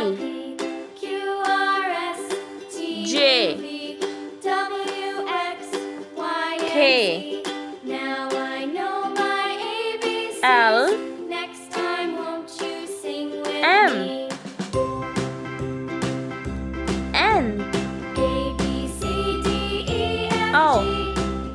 Q R S T J, U V W X Y and K, Z. Now I know my ABCs. L, Next time, won't you sing with M, me? N, A B C D E F O,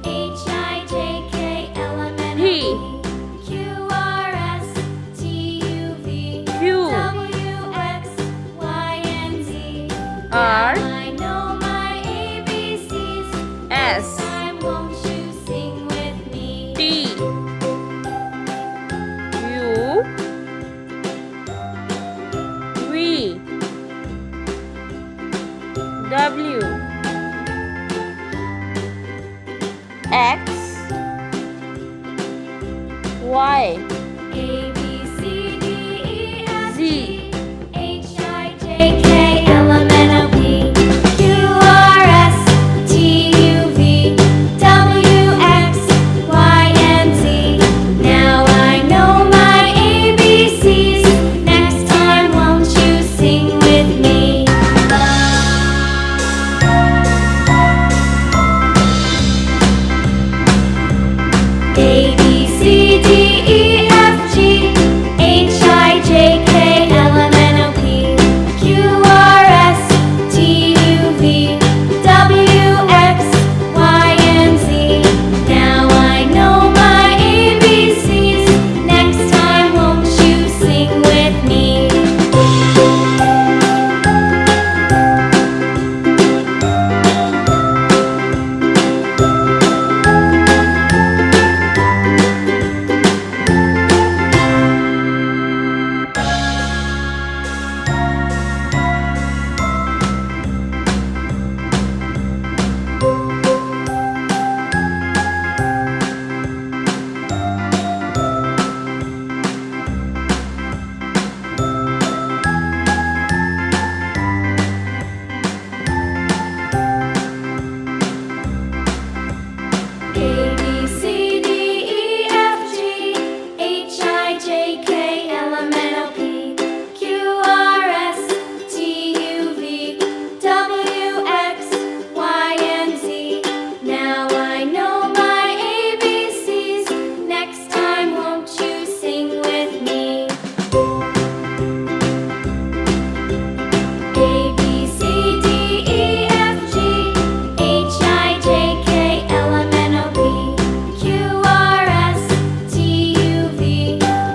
G H I J K L M N P, O P Q R S T U V Q, W X Y and Z. R, Now I know my ABCs. S, Next time, won't you sing with me? T, U, V, W, X, Y,